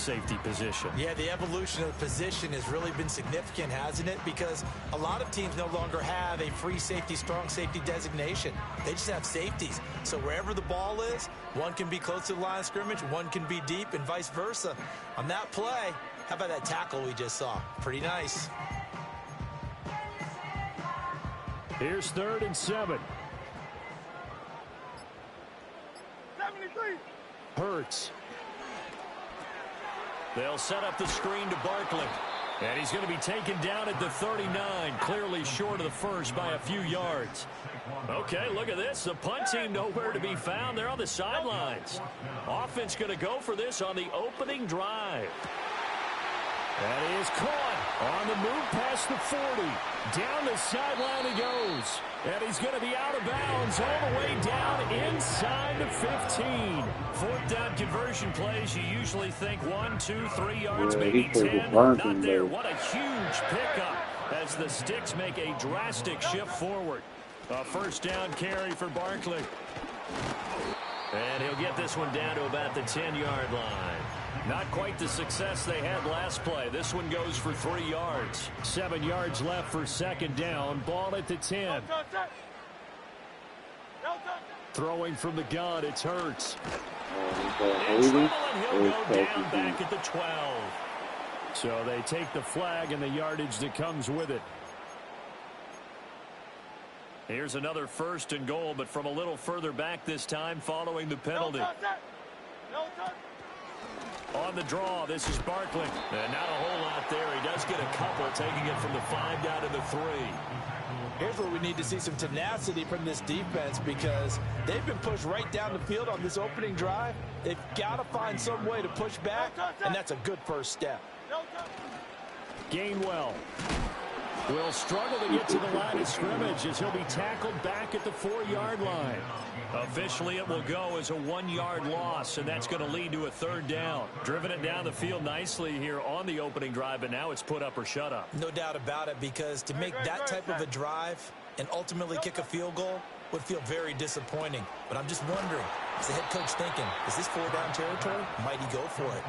safety position. Yeah, the evolution of the position has really been significant, hasn't it? Because a lot of teams no longer have a free safety, strong safety designation. They just have safeties. So wherever the ball is, one can be close to the line of scrimmage, one can be deep, and vice versa. On that play, how about that tackle we just saw? Pretty nice. Here's 3rd and 7. 73. Hurts. They'll set up the screen to Barkley. And he's going to be taken down at the 39, clearly short of the first by a few yards. Okay, look at this. The punt team nowhere to be found. They're on the sidelines. Offense going to go for this on the opening drive. That is caught on the move past the 40. Down the sideline he goes. And he's going to be out of bounds all the way down inside the 15. 4th down conversion plays, you usually think 1, 2, 3 yards, maybe 10. Not there. What a huge pickup as the Sticks make a drastic shift forward. A 1st down carry for Barkley. And he'll get this one down to about the 10-yard line. Not quite the success they had last play. This one goes for 3 yards. 7 yards left for 2nd down. Ball at the 10. Throwing from the gun, it's Hurts. In trouble, and he'll go down back at the 12. So they take the flag and the yardage that comes with it. Here's another 1st and goal, but from a little further back this time following the penalty. On the draw, this is Barkley. And not a whole lot there. He does get a couple, taking it from the 5 down to the 3. Here's where we need to see some tenacity from this defense because they've been pushed right down the field on this opening drive. They've got to find some way to push back, and that's a good first step. Gainwell will struggle to get to the line of scrimmage as he'll be tackled back at the 4-yard line. Officially, it will go as a 1-yard loss, and that's going to lead to a 3rd down. Driven it down the field nicely here on the opening drive, but now it's put up or shut up. No doubt about it, because to make that type of a drive and ultimately kick a field goal would feel very disappointing. But I'm just wondering, is the head coach thinking, is this 4-down territory? Might he go for it?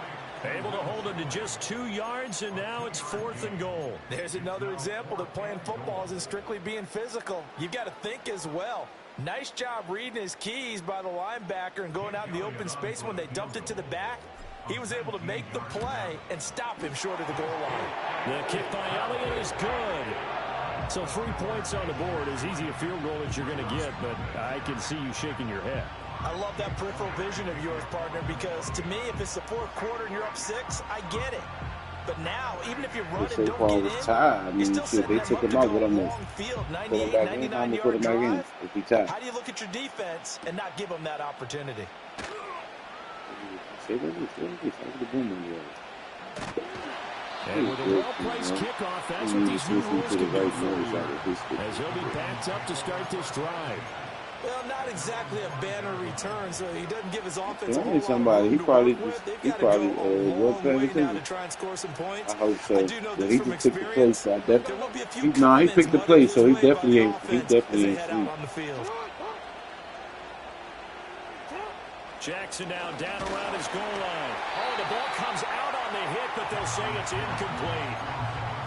Able to hold him to just 2 yards, and now it's 4th and goal. There's another example that playing football isn't strictly being physical. You've got to think as well. Nice job reading his keys by the linebacker and going out in the open space when they dumped it to the back. He was able to make the play and stop him short of the goal line. The kick by Elliott is good. So 3 points on the board, as easy a field goal as you're going to get, but I can see you shaking your head. I love that peripheral vision of yours, partner, because to me, if it's the 4th quarter and you're up 6, I get it. But now, even if you run and don't get in, you're still setting them up to go a long field, 98, 99-yard drive. How do you look at your defense and not give them that opportunity? And with a well-placed kickoff, that's what these new rules can do for you, as he'll be backed up to start this drive. Well, not exactly a banner return, so he doesn't give his offense a whole lot somebody. He probably was paying attention. To try and score some points. I hope so. I do know But this he from just picked the play, experience. so I There definitely. will be a few He comments picked the on play, the so he play by definitely the ain't. He offense as definitely they ain't. head out on the field. Jackson now down around his goal line. Oh, the ball comes out on the hit, but they'll say it's incomplete.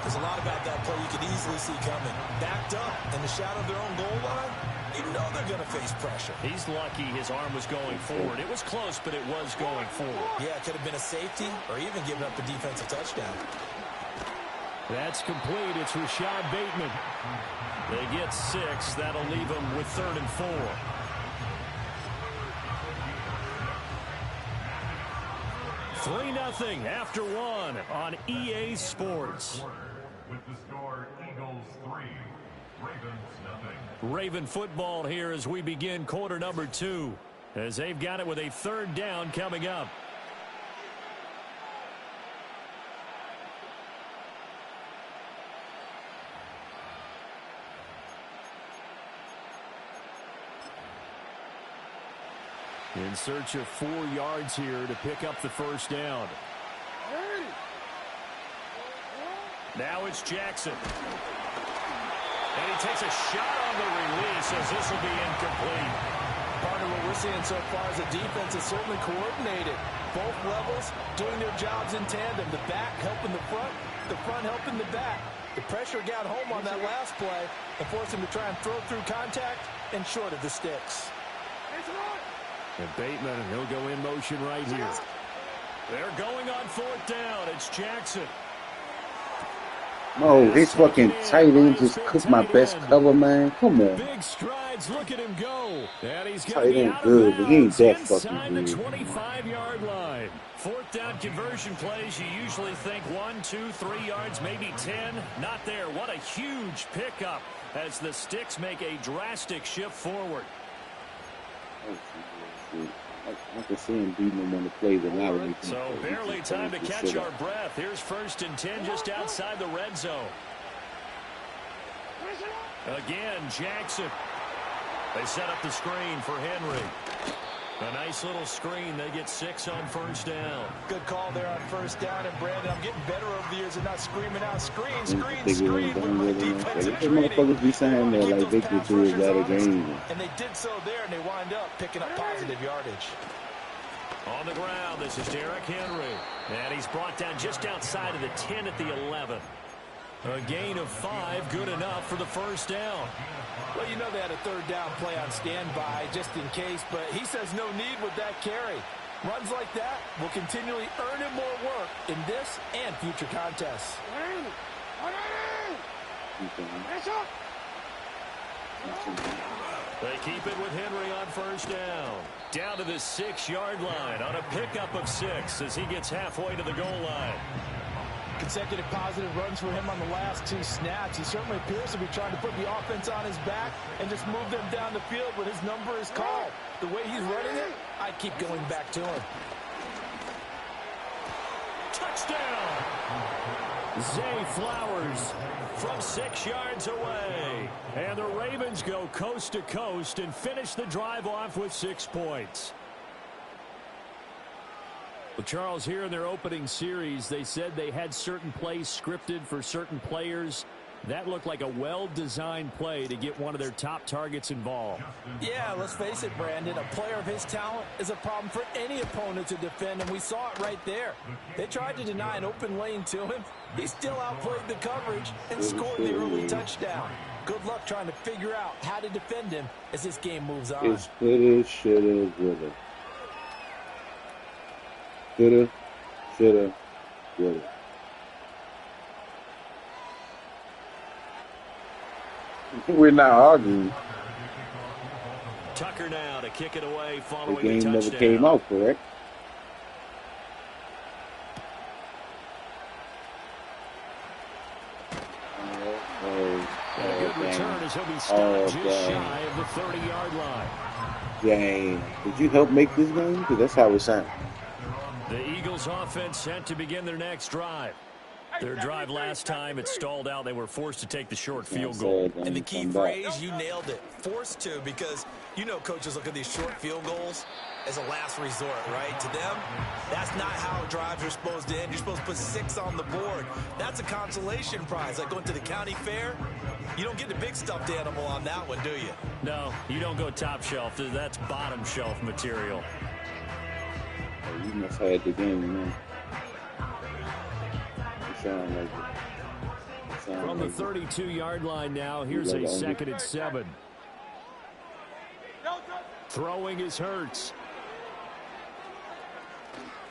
There's a lot about that play you could easily see coming. Backed up in the shadow of their own goal line, you know they're going to face pressure. He's lucky his arm was going forward. It was close, but it was going forward. Yeah, it could have been a safety or even giving up a defensive touchdown. That's complete. It's Rashad Bateman. They get 6. That'll leave them with 3rd and 4. Three 0 after 1 on EA Sports. With the score, Eagles 3, Ravens 0. Raven football here as we begin quarter number 2, as they've got it with a 3rd down coming up. In search of 4 yards here to pick up the 1st down. Now it's Jackson. And he takes a shot on the release as this will be incomplete. Partner, what we're seeing so far is the defense is certainly coordinated. Both levels doing their jobs in tandem. The back helping the front helping the back. The pressure got home on that last play and forced him to try and throw through contact and short of the sticks. And Bateman, he'll go in motion right here. They're going on 4th down. It's Jackson. No, his fucking tight end just cooked my best cover, man. Come on. Big strides. Look at him go. And he's tight end good, but he ain't that fucking good. Inside the 25-yard line. 4th down conversion plays. You usually think 1, 2, 3 yards, maybe 10. Not there. What a huge pickup as the Sticks make a drastic shift forward. I can see him beating him on the play, but now we So barely time to catch our breath. Here's 1st and 10 just outside the red zone. Again, Jackson. They set up the screen for Henry. A nice little screen. They get 6 on 1st down. Good call there on 1st down. And Brandon, I'm getting better over the years and not screaming out screen with my defensive training. Motherfuckers be saying that like they could do a better game. And they did so there, and they wind up picking up positive yardage. On the ground, this is Derrick Henry. And he's brought down just outside of the 10 at the 11. A gain of 5, good enough for the 1st down. Well, you know they had a 3rd down play on standby just in case, but he says no need with that carry. Runs like that will continually earn him more work in this and future contests. They keep it with Henry on 1st down. Down to the 6-yard line on a pickup of 6 as he gets halfway to the goal line. Consecutive positive runs for him on the last 2 snaps. He certainly appears to be trying to put the offense on his back and just move them down the field when his number is called. The way he's running it, I keep going back to him. Touchdown! Zay Flowers from 6 yards away. And the Ravens go coast to coast and finish the drive off with 6 points. Well, Charles, here in their opening series, they said they had certain plays scripted for certain players. That looked like a well-designed play to get one of their top targets involved. Yeah, let's face it, Brandon. A player of his talent is a problem for any opponent to defend, and we saw it right there. They tried to deny an open lane to him. He still outplayed the coverage and scored the early touchdown. Good luck trying to figure out how to defend him as this game moves on. It's coulda, shoulda, woulda. Coulda, shoulda, woulda. We're not arguing. Tucker now to kick it away following the game touchdown. never came out, correct? A good return as he'll be stopped just shy of the 30-yard line. Dang. Did you help make this game? Because that's how it sounds. The Eagles offense set to begin their next drive. Their drive last time, it stalled out. They were forced to take the short field goal. And the key phrase, you nailed it, forced to, because you know coaches look at these short field goals as a last resort, right? To them, that's not how drives are supposed to end. You're supposed to put 6 on the board. That's a consolation prize, like going to the county fair. You don't get the big stuffed animal on that one, do you? No, you don't go top shelf. That's bottom shelf material. Oh, you must have had the game, man. From the 32-yard line now, here's a 2nd and 7. Throwing is Hurts.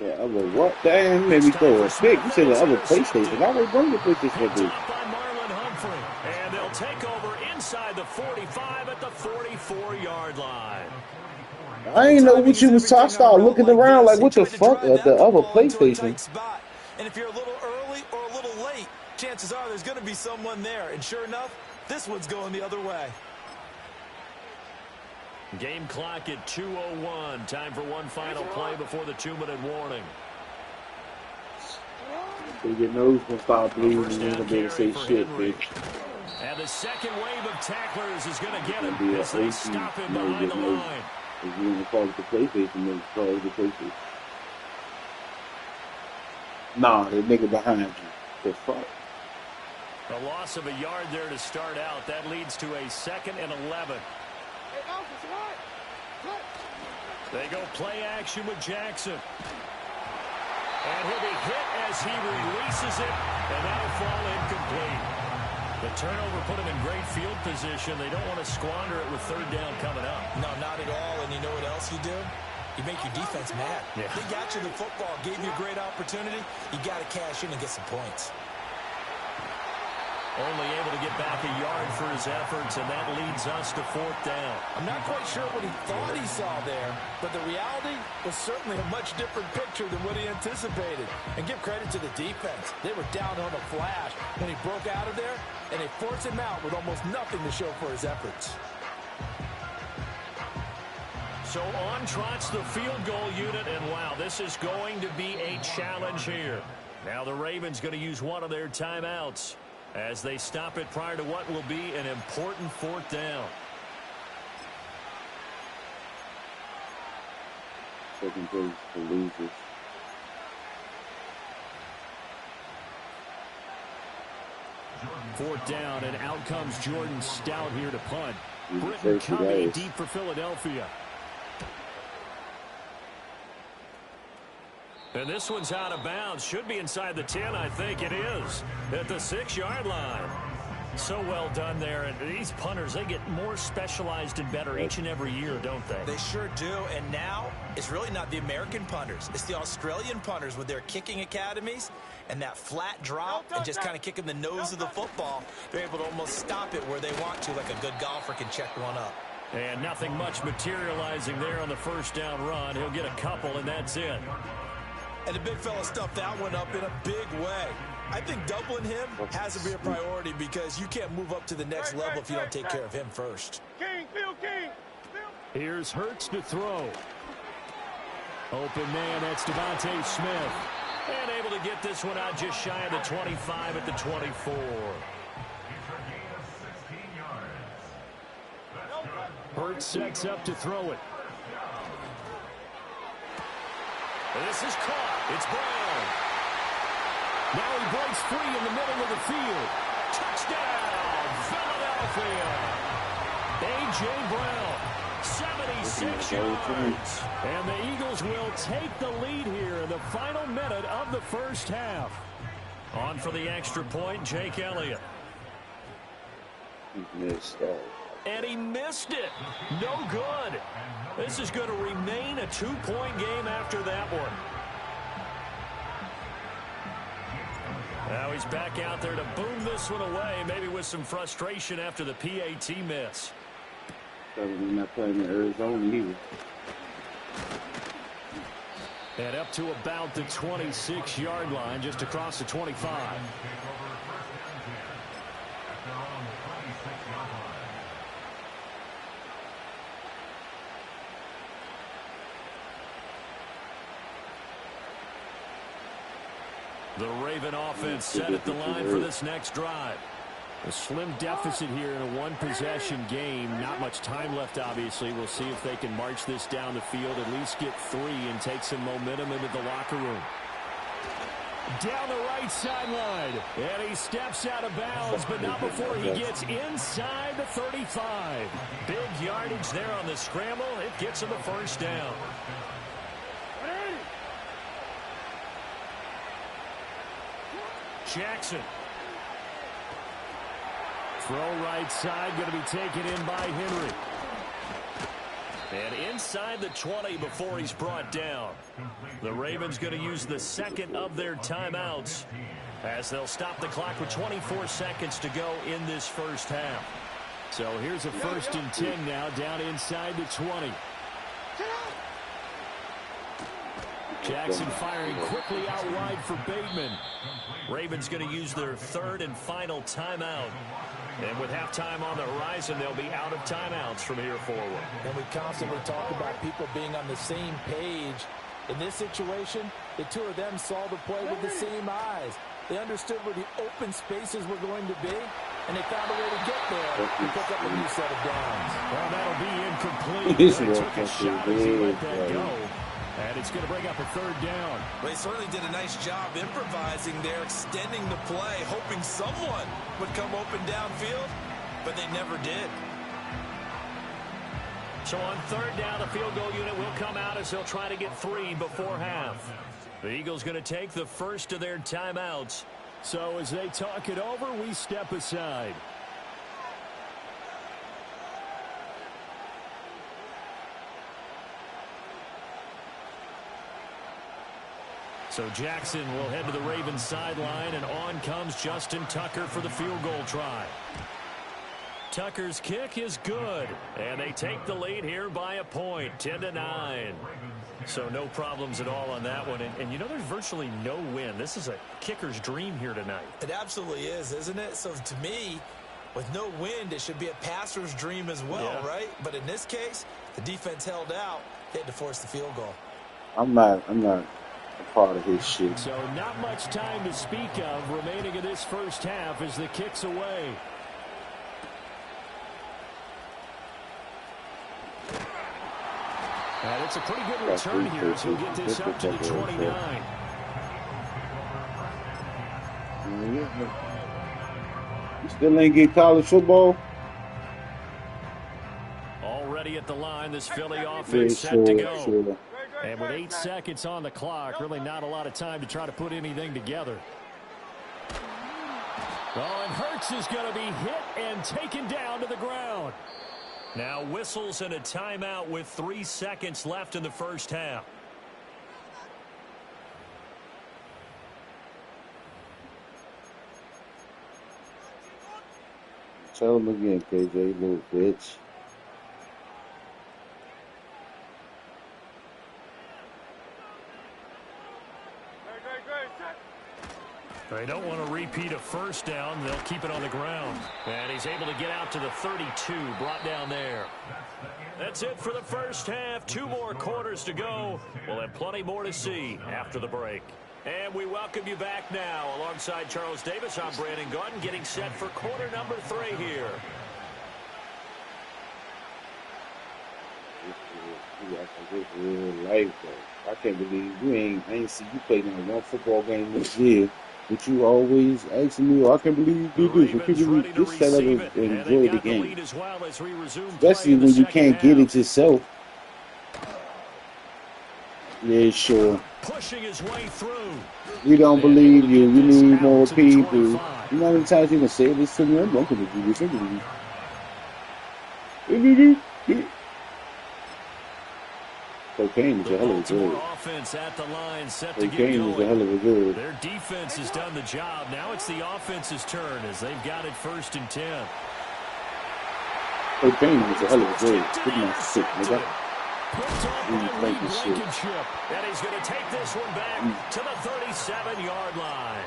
The other what? Damn, made me throw a pick. You said the other PlayStation. I was going to put this for this. By Marlon Humphrey, and they'll take over inside the 45 at the 44-yard line. I ain't know what you was talking about. Looking around like, what the fuck? The other PlayStation. And if you're a little early or a little late, chances are there's going to be someone there. And sure enough, this one's going the other way. Game clock at 2:01. Time for one final play before the 2-minute warning. So your nose gonna start bleeding and you're gonna be able to say shit, bitch. And the second wave of tacklers is going to get him as they stop him behind the line. If you even call it the PlayStation, they call it the PlayStation. Nah, the nigga behind you. The fuck? A loss of a yard there to start out. That leads to a 2nd and 11. They go play action with Jackson. And he'll be hit as he releases it, and that'll fall incomplete. The turnover put him in great field position. They don't want to squander it with third down coming up. No, not at all. And you know what else you do? You make your defense mad. Yeah. They got you the football, gave you a great opportunity. You got to cash in and get some points. Only able to get back a yard for his efforts, and that leads us to fourth down. I'm not quite sure what he thought he saw there, but the reality was certainly a much different picture than what he anticipated. And give credit to the defense. They were down on a flash when he broke out of there, and they forced him out with almost nothing to show for his efforts. So on trots the field goal unit, and wow, this is going to be a challenge here. Now the Ravens going to use one of their timeouts as they stop it prior to what will be an important fourth down. Second place for losers. Fourth down, and out comes Jordan Stout here to punt. He's the Britton safety Covey guys. deep for Philadelphia. And this one's out of bounds. Should be inside the 10, I think it is. At the 6-yard line. So well done there. And these punters, they get more specialized and better each and every year, don't they? They sure do. And now it's really not the American punters. It's the Australian punters with their kicking academies and that flat drop and just kind of kicking the nose of the football. They're able to almost stop it where they want to, like a good golfer can check one up. And nothing much materializing there on the first down run. He'll get a couple, and that's it. And the big fella stuffed that one up in a big way. I think doubling him has to be a priority because you can't move up to the next level if you don't take care of him first. Here's Hurts to throw. Open man, that's Devontae Smith. And able to get this one out just shy of the 25 at the 24. Hurts sets up to throw it. This is caught. It's Brown. Now he breaks free in the middle of the field. Touchdown, Philadelphia. A.J. Brown, 76 yards. And the Eagles will take the lead here in the final minute of the first half. On for the extra point, Jake Elliott. He missed that. And he missed it. No good. This is going to remain a 2-point game after that one. Now he's back out there to boom this one away, maybe with some frustration after the PAT miss. Probably not playing in Arizona either. And up to about the 26-yard line, just across the 25. The Raven offense set at the line for this next drive. A slim deficit here in a one-possession game. Not much time left, obviously. We'll see if they can march this down the field, at least get 3 and take some momentum into the locker room. Down the right sideline. And he steps out of bounds, but not before he gets inside the 35. Big yardage there on the scramble. It gets him the first down. Jackson. Throw right side, going to be taken in by Henry. And inside the 20 before he's brought down. The Ravens going to use the second of their timeouts as they'll stop the clock with 24 seconds to go in this first half. So here's a 1st and 10 now, down inside the 20. Jackson firing quickly out wide for Bateman. Ravens going to use their 3rd and final timeout. And with halftime on the horizon, they'll be out of timeouts from here forward. And we constantly talk about people being on the same page. In this situation, the two of them saw the play with the same eyes. They understood where the open spaces were going to be, and they found a way to get there and pick up a new set of downs. Well, that'll be incomplete. They took a shot as he let that go. And it's going to bring up a 3rd down. Well, they certainly did a nice job improvising there, extending the play, hoping someone would come open downfield, but they never did. So on third down, the field goal unit will come out as they'll try to get 3 before half. The Eagles going to take the first of their timeouts. So as they talk it over, we step aside. So Jackson will head to the Ravens sideline, and on comes Justin Tucker for the field goal try. Tucker's kick is good, and they take the lead here by a point, 10-9. So no problems at all on that one. And you know, there's virtually no win. This is a kicker's dream here tonight. It absolutely is, isn't it? So to me, with no wind, it should be a passer's dream as well, right? But in this case, the defense held out. They had to force the field goal. I'm not a part of his shit. So not much time to speak of remaining in this first half as the kick's away. And it's a pretty good return here as he'll get this up to the 29. You still ain't get college football? Already at the line, this Philly offense set to go. Sure. And with 8 seconds on the clock, really not a lot of time to try to put anything together. Oh, and Hurts is going to be hit and taken down to the ground. Now whistles and a timeout with 3 seconds left in the first half. Tell him again, KJ, little bitch. They don't want to repeat a first down. They'll keep it on the ground. And he's able to get out to the 32, brought down there. That's it for the first half. 2 more quarters to go. We'll have plenty more to see after the break. And we welcome you back now. Alongside Charles Davis, I'm Brandon Gaudin, getting set for quarter number 3 here. This is real life, though. I can't believe I ain't see you play in one football game this year. But you always asking me, I can't believe you do this. And people just shut up and enjoy the game. Especially when you can't get it yourself. Yeah, sure. Pushing his way through. We don't believe you. We need more people. You know how many times you can say this to me? I'm going to do this. Cocaine is a hell of a good. Cocaine is a hell of a good. Their defense has done the job. Now it's the offense's turn as they've got it 1st and 10. Cocaine is a hell of a good. Good enough sick, nigga. And he's going to take this one back to the 37-yard line.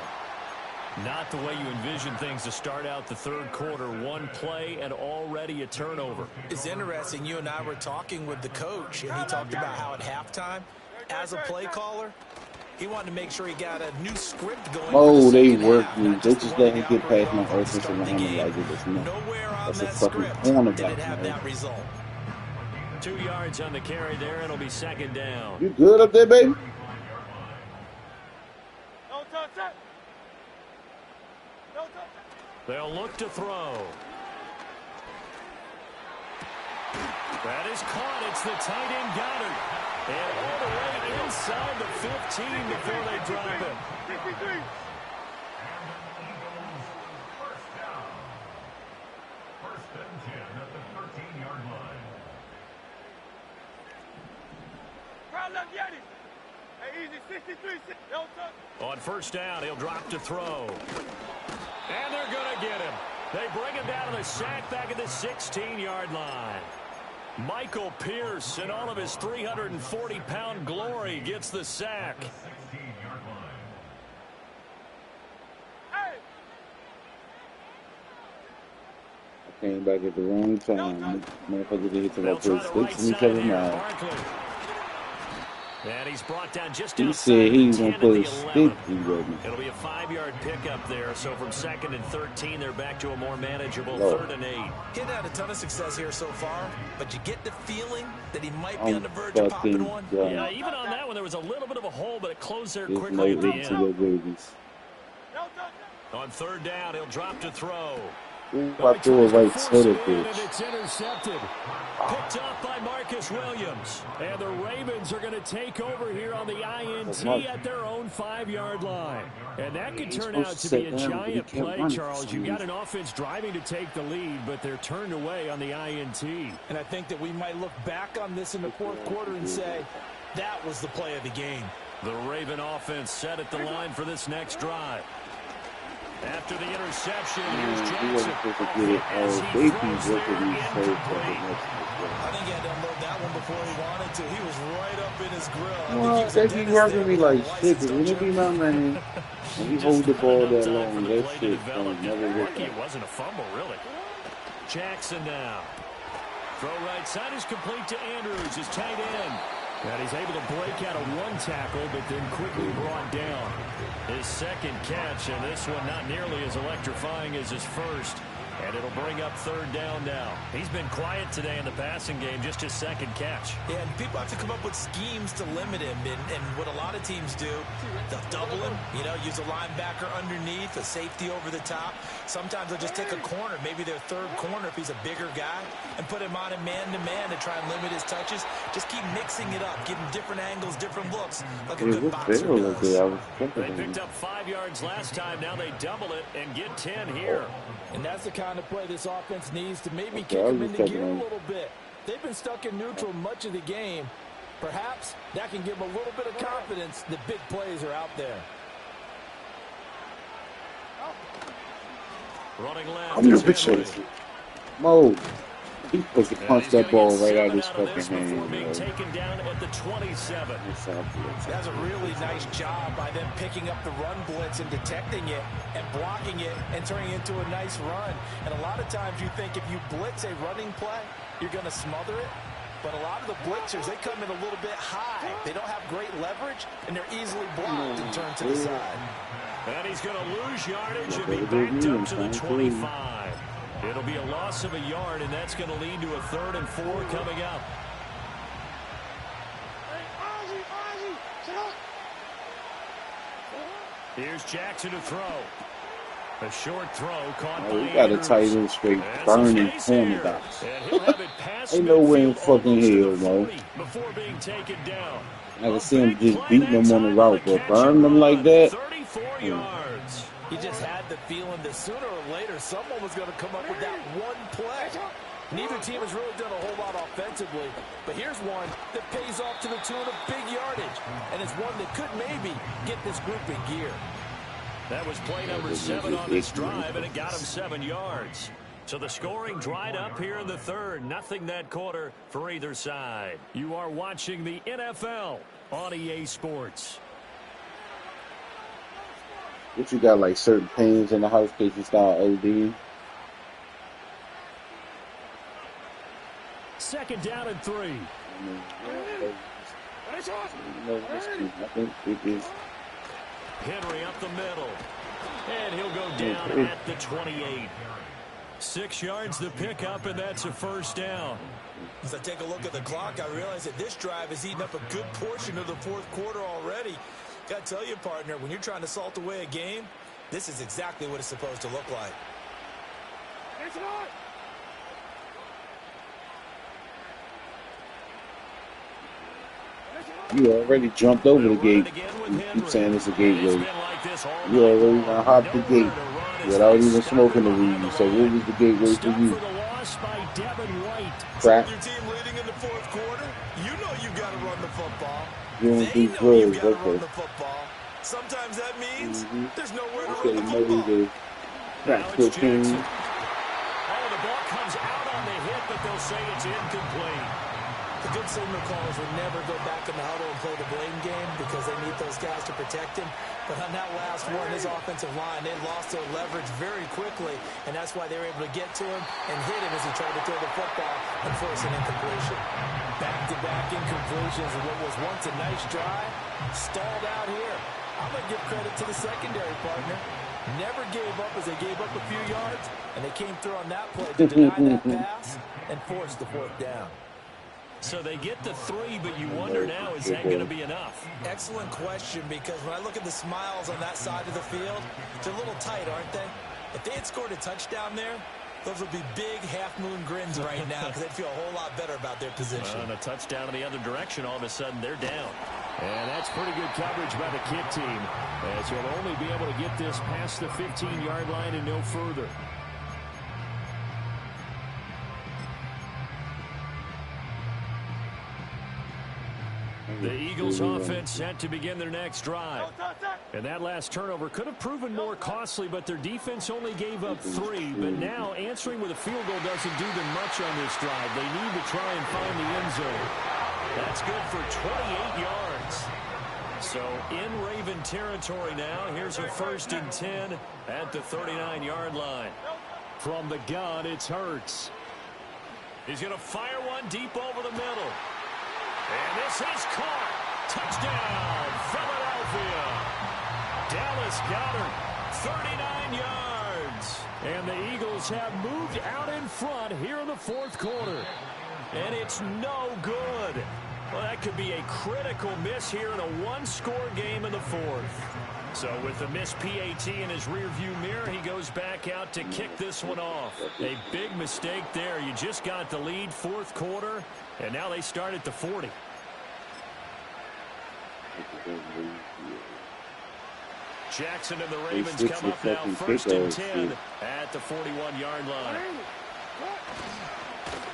Not the way you envision things to start out the third quarter. 1 play and already a turnover. It's interesting. You and I were talking with the coach, and he talked about how at halftime, as a play caller, he wanted to make sure he got a new script going. Oh, they worked me. They just let him get past my offensive line like it was nothing. That's a fucking cornerback, man. 2 yards on the carry there, and it'll be 2nd down. You good up there, baby? They'll look to throw. That is caught. It's the tight end Goddard. And all the way inside the 15 before they drop it. First and 10 at the 13-yard line. On first down, he'll drop to throw. And they're going to get him. They bring him down to the sack back at the 16-yard line. Michael Pierce, in all of his 340-pound glory, gets the sack. I came back at the wrong time. Motherfucker did it to my first 6 and 7 miles. And he's brought down just he said he's going to put a stick in me. It'll be a 5-yard pickup there. So from 2nd and 13, they're back to a more manageable 3rd and 8. He's had a ton of success here so far, but you get the feeling that he might be on the verge of popping one. Yeah, even on that one, there was a little bit of a hole, but it closed there quickly at the end. On 3rd down, he'll drop to throw. Ooh, I threw it right to the And bitch. it's intercepted. Picked up by Marcus Williams. And the Ravens are going to take over here on the INT at their own 5-yard line. And that could turn out to be a giant play, Charles. You've got an offense driving to take the lead, but they're turned away on the INT. And I think that we might look back on this in the fourth quarter and say, that was the play of the game. The Raven offense set at the line for this next drive. After the interception, here's Jackson. They keep working these plays for the next play. I think he had to unload that one before he wanted to. He was right up in his grill. Well, they keep working me like shit. Cause when it be my man, when you hold the ball that long, that shit never work. It wasn't a fumble, really. Jackson now. Throw right side is complete to Andrews, his tight end. And he's able to break out of one tackle, but then quickly brought down. His second catch, and this one not nearly as electrifying as his first. And it'll bring up third down now. He's been quiet today in the passing game, just his second catch. Yeah, and people have to come up with schemes to limit him. And what a lot of teams do, they'll double him, use a linebacker underneath, a safety over the top. Sometimes they'll just take a corner, maybe their third corner if he's a bigger guy, and put him on a man-to-man to try and limit his touches. Just keep mixing it up, getting different angles, different looks, like a good boxer does. They picked up 5 yards last time. Now they double it and get 10 here. And that's the kind of play this offense needs to maybe kick them into gear a little bit. They've been stuck in neutral much of the game. Perhaps that can give them a little bit of confidence that big plays are out there. Running left. I'm your bitch. Mo. He's supposed to punch that ball right out of his fucking hand. Being taken down at the 27. That's a really nice job by them picking up the run blitz and detecting it and blocking it and turning it into a nice run. And a lot of times you think if you blitz a running play, you're going to smother it. But a lot of the blitzers, they come in a little bit high. They don't have great leverage, and they're easily blocked and turned to the side. And he's going to lose yardage and be backed up to the 25. It'll be a loss of a yard, and that's going to lead to a 3rd and 4 coming up. Here's Jackson to throw. A short throw caught by We got a tight end straight burning cornerbacks. Ain't no way in fucking hell, no. Before being taken down. I can see him just beating them on the route, but burn them like that. 34 yards. You just had the feeling that sooner or later someone was going to come up with that one play. Neither team has really done a whole lot offensively, but here's one that pays off to the tune of big yardage, and it's one that could maybe get this group in gear. That was play number 7 on this drive, and it got him 7 yards. So the scoring dried up here in the 3rd. Nothing that quarter for either side. You are watching the NFL on EA Sports. What you got, like certain pains in the house case you start OD? 2nd down and 3. I think it is. Henry up the middle. And he'll go down at the 28. 6 yards to pick up, and that's a 1st down. As I take a look at the clock, I realize that this drive has eaten up a good portion of the 4th quarter already. Got to tell you, partner, when you're trying to salt away a game, this is exactly what it's supposed to look like. You already jumped over the gate. You keep saying it's a gateway. You already hopped the gate without even smoking the weed. So what was the gateway for you? Crap. Your team leading in the 4th quarter, you know you got to run the football. You don't do drugs, okay. Sometimes that means there's nowhere to Okay, run the maybe football. the crack cocaine. Oh, the ball comes out on the hit, but they'll say it's incomplete. The good signal callers would never go back in the huddle and play the blame game because they need those guys to protect him. But on that last one, his offensive line, they lost their leverage very quickly, and that's why they were able to get to him and hit him as he tried to throw the football and force an incompletion. Back-to-back incompletions of what was once a nice drive, stalled out here. I'm going to give credit to the secondary partner. Never gave up as they gave up a few yards, and they came through on that play to deny that pass and force the 4th down. So they get the 3, but you wonder now, is that going to be enough? Excellent question, because when I look at the smiles on that side of the field, they're a little tight, aren't they? If they had scored a touchdown there, Those would be big half-moon grins right now because they'd feel a whole lot better about their position. And a touchdown in the other direction, all of a sudden they're down. And that's pretty good coverage by the kick team, as he'll only be able to get this past the 15-yard line and no further. The Eagles offense set to begin their next drive. And that last turnover could have proven more costly, but their defense only gave up 3. But now answering with a field goal doesn't do them much on this drive. They need to try and find the end zone. That's good for 28 yards. So in Raven territory now, here's a 1st and 10 at the 39-yard line. From the gun, it's Hurts. He's going to fire one deep over the middle. And this is caught. Touchdown, Philadelphia. Dallas Goedert, 39 yards. And the Eagles have moved out in front here in the 4th quarter. And it's no good. Well, that could be a critical miss here in a one-score game in the 4th. So with the missed PAT in his rearview mirror, he goes back out to kick this one off. A big mistake there. You just got the lead, 4th quarter, and now they start at the 40. Jackson and the Ravens come up now, 1st and 10 at the 41-yard line.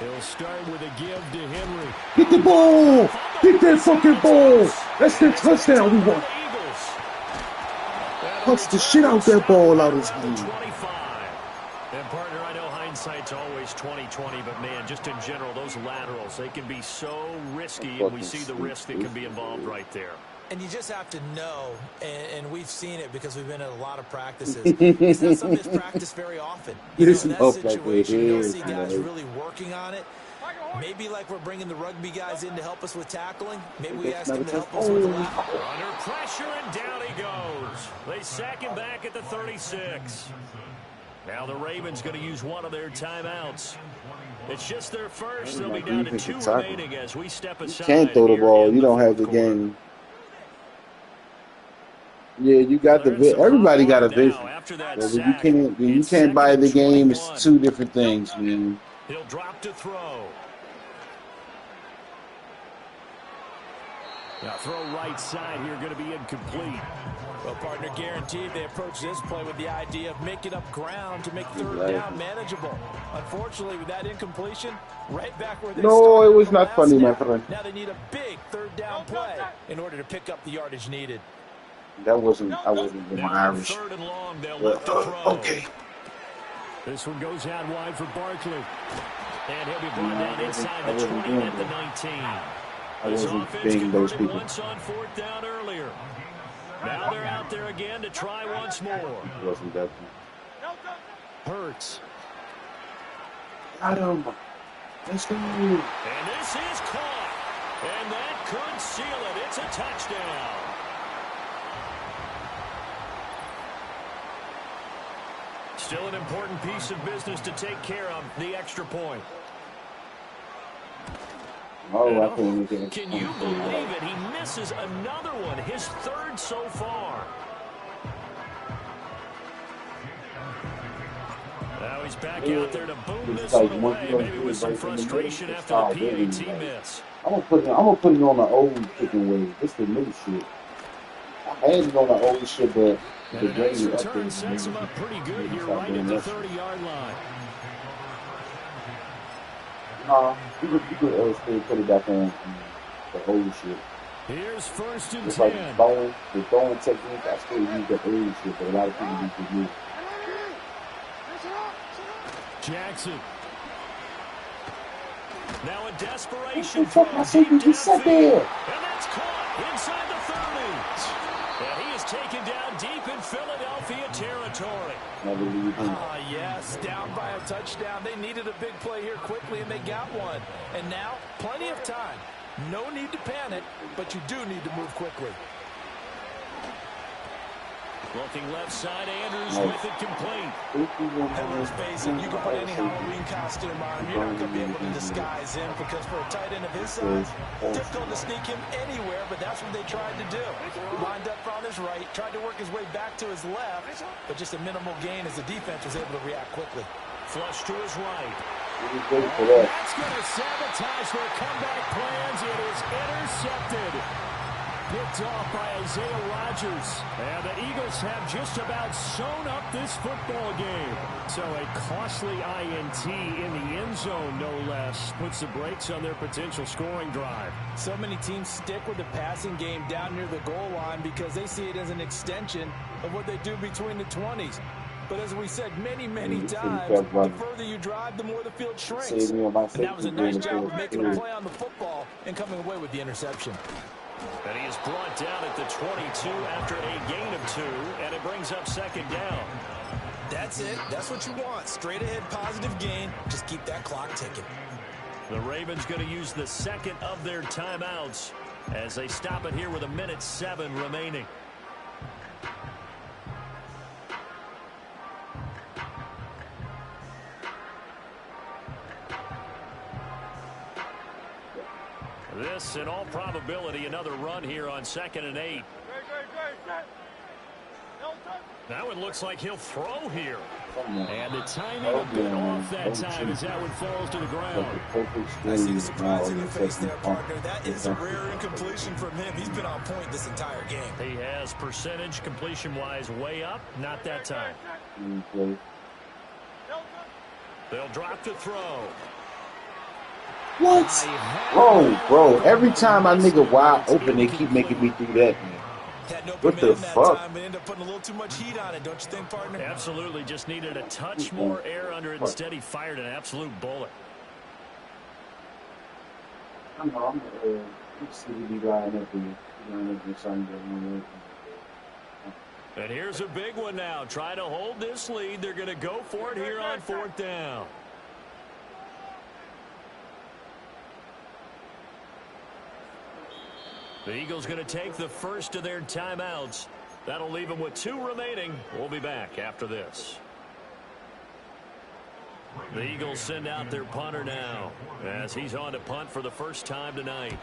He'll start with a give to Henry. Get the ball! Get that fucking ball! That's the touchdown we want. Punch the shit out that ball out of his hand. 25. And partner, I know hindsight's always 20/20, but man, just in general, those laterals, they can be so risky, and we see the risk that can be involved right there. And you just have to know, and we've seen it because we've been at a lot of practices. It's not something that's practiced very often. You know, in that situation, you don't see guys really working on it. Maybe like we're bringing the rugby guys in to help us with tackling. Maybe we ask them to help us with the lateral. Under pressure, and down he goes. They sack him back at the 36. Now the Ravens going to use one of their timeouts. It's just their first. They'll be down to 2 remaining as we step aside. You can't throw the ball. You don't have the game. Yeah, you got the vision. Everybody got a vision. You can't buy the game. It's 2 different things, man. He'll drop to throw. Now throw right side here, going to be incomplete. Well, partner, guaranteed they approach this play with the idea of making up ground to make 3rd down manageable. Unfortunately, with that incompletion, right back where they started. No, it was not funny, my friend. Now they need a big 3rd down play in order to pick up the yardage needed. I wasn't in my Irish. 3rd and long, they'll look to throw. Okay. This one goes out wide for Barkley. And he'll be brought down inside the 20 at the 19. I wasn't being those people. Once on 4th down earlier. Now they're out there again to try once more. It wasn't that. Hurts. Got him. Let's go. And this is caught. And that could seal it. It's a touchdown. Still an important piece of business to take care of, the extra point. Oh, I think can you believe it? He misses another one, his 3rd so far. Now he's back out there to boom this one away, maybe with some frustration after the PAT miss. I'm gonna put it on the old chicken way. This the new shit. I had it on the old shit, but the next return sets him up pretty good here, right at the 30-yard line. No, you could still put it back on the old shit. Here's 1st and 10. It's like the throwing technique. I still use the old shit, but a lot of people use the new. Jackson. Now a desperation throw. I said you just sat there. And that's caught inside the 30. And he is taken down deep in Philadelphia territory. Yes, down by a touchdown. They needed a big play here quickly, and they got one. And now, plenty of time. No need to panic, but you do need to move quickly. Looking left side, Andrews with it complete. And let's face it, you can put any Halloween costume on him. You're not going to be able to disguise him because for a tight end of his size, difficult to sneak him anywhere, but that's what they tried to do. Lined up on his right, tried to work his way back to his left, but just a minimal gain as the defense was able to react quickly. Flush to his right. That's going to sabotage their comeback plans. It is intercepted. Picked off by Isaiah Rodgers. And the Eagles have just about sewn up this football game. So a costly INT in the end zone, no less, puts the brakes on their potential scoring drive. So many teams stick with the passing game down near the goal line because they see it as an extension of what they do between the 20s. But as we said many times, the further you drive, the more the field shrinks. And that was a nice job of making a play on the football and coming away with the interception. And he is brought down at the 22 after a gain of 2, and it brings up second down. That's it. That's what you want. Straight ahead positive gain. Just keep that clock ticking. The Ravens going to use the second of their timeouts as they stop it here with 1:07 remaining. This, in all probability, another run here on 2nd and 8. Now it looks like he'll throw here. And the timing a bit off that time as that one falls to the ground. I see the surprise in your face there, partner. That is a rare incompletion from him. He's been on point this entire game. He has percentage completion-wise way up. Not that time. They'll drop to throw. What? Bro, every time I nigga wide open, they keep making me do that, man. What the fuck? Time, end up putting a little too much heat on it, don't you think, partner? Absolutely, just needed a touch more air under it. Instead, he fired an absolute bullet. I'm And here's a big one now. Try to hold this lead. They're going to go for it here on 4th down. The Eagles going to take the first of their timeouts. That'll leave them with 2 remaining. We'll be back after this. The Eagles send out their punter now as he's on to punt for the first time tonight.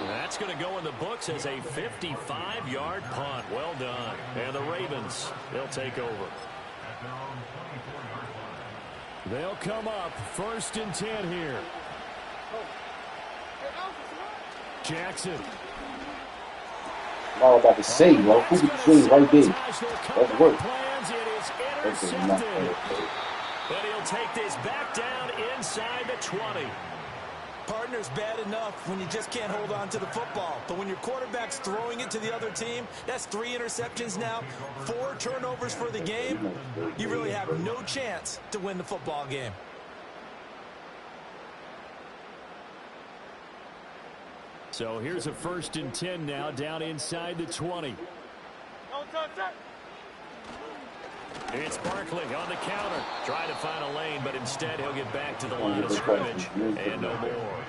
That's going to go in the books as a 55-yard punt. Well done. And the Ravens, they'll take over. They'll come up 1st and 10 here. Jackson. All about to say, bro. Who be doing right there? That's work. But he'll take this back down inside the 20. Partner's bad enough when you just can't hold on to the football. But when your quarterback's throwing it to the other team, that's 3 interceptions now, 4 turnovers for the game. You really have no chance to win the football game. So here's a 1st and 10 now down inside the 20. It's Barkley on the counter. Trying to find a lane, but instead he'll get back to the line of scrimmage. And no more.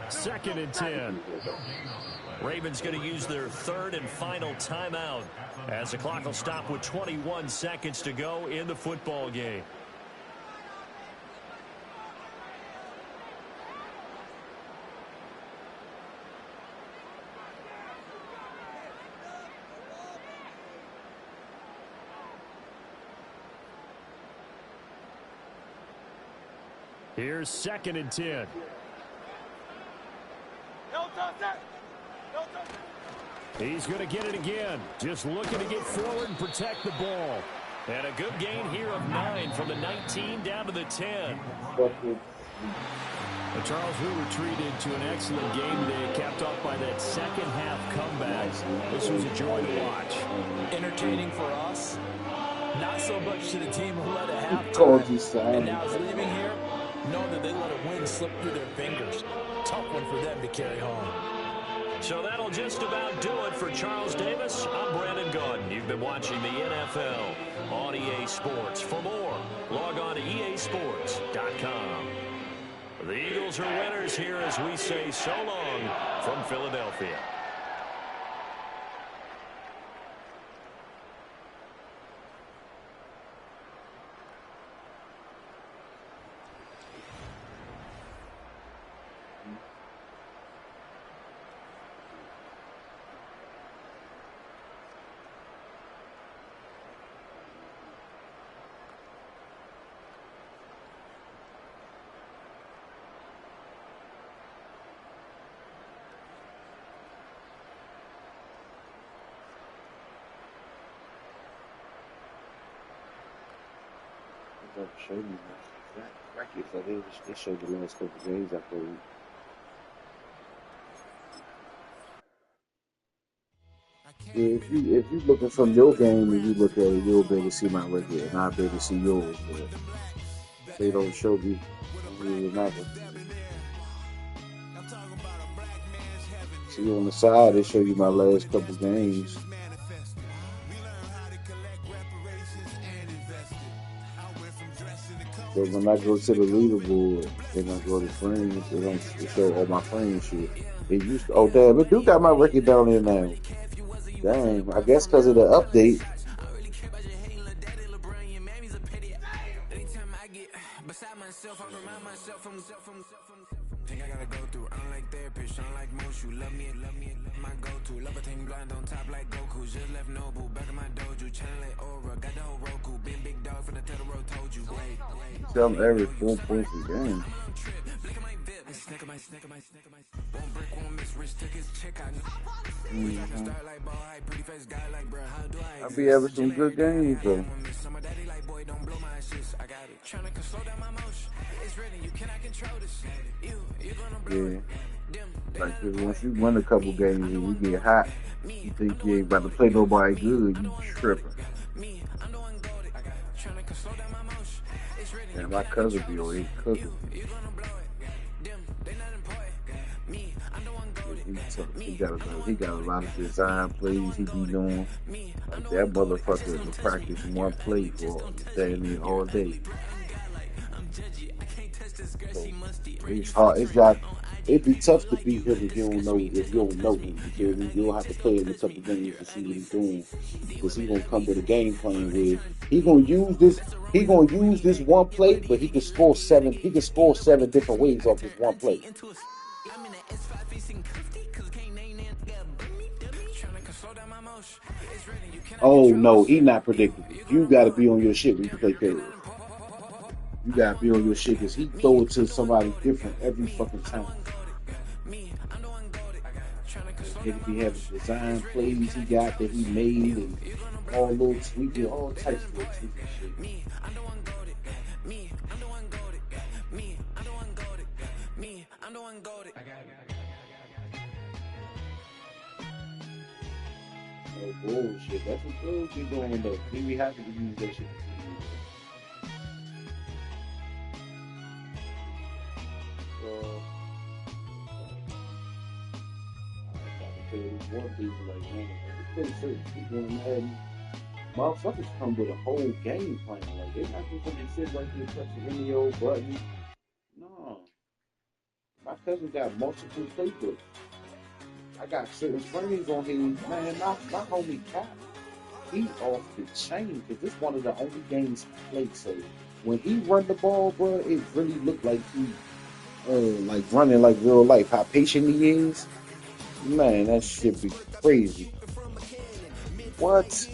2nd and 10. Ravens going to use their 3rd and final timeout as the clock will stop with 21 seconds to go in the football game. Here's 2nd and 10. He's going to get it again. Just looking to get forward and protect the ball. And a good gain here of 9 from the 19 down to the 10. Charles, we retreated to an excellent game today, capped off by that second half comeback. This was a joy to watch. Entertaining for us. Not so much to the team who led at halftime. And now is leaving here, knowing that they let a win slip through their fingers. Tough one for them to carry home. So that'll just about do it for Charles Davis. I'm Brandon Gaudin. You've been watching the NFL on EA Sports. For more, log on to easports.com. The Eagles are winners here as we say so long from Philadelphia. Show me that bracket. So they showed the last couple of games I played. Yeah, if you looking from your game and you look at it, you'll be able to see my record, and I'll be able to see yours. But they don't show me. Really matter. See on the side, they show you my last couple games. So when I go to the leaderboard and I go to friends, they show all my friends shit. It used to, oh damn, it do got my record down there now. Damn, I guess because of the update. Think I gotta go through, unlike therapist, unlike most, you love me, my go-to. Love a team blind on top like Goku. Just left Noble, back in my dojo, channel like Aura, got the whole Roku. Big dog from the Tether Road told you. Wait. Tell them every 4 points a game. Won't break, won't miss, rich took his check, I know. We got to start like ball, high, pretty face guy like, bro, how do I be having some good games, though. Some daddy like, boy, don't blow my shit, I got it. Trying to slow down my motion. It's ready, you cannot control this. You gonna blow it. Like, once you win a couple games and you get hot, you think you ain't about to play nobody good, you tripping. And my cousin be over here cooking. He got a lot of design plays he be doing. Like that motherfucker will practice one play for all day. So it's hard. It'd be tough to beat him if you don't know him. You'll have to play him a couple games to see what he's doing. Because he's gonna come with a game plan where he's gonna use this one play, but he can score seven different ways off this one play. Oh no, he not predictable. You gotta be on your shit when you play Perry. You gotta be on your shit because he throw it to somebody different every fucking time. If he have design plays he got that he made and all little tweaking, all types of tweaking shit. Oh bullshit, that's what girls be doing though. They be happy to use that shit. One thing like, man, it's been certain people in Madden. Motherfuckers come with a whole game plan. Like, they're not just gonna sit right there touching any old button. No. My cousin got multiple playbooks. I got certain friends on here. Man, my homie Cap, he off the chain because this one of the only games he played. So when he run the ball, bro, it really looked like he like running like real life. How patient he is. Man, that shit be crazy. What?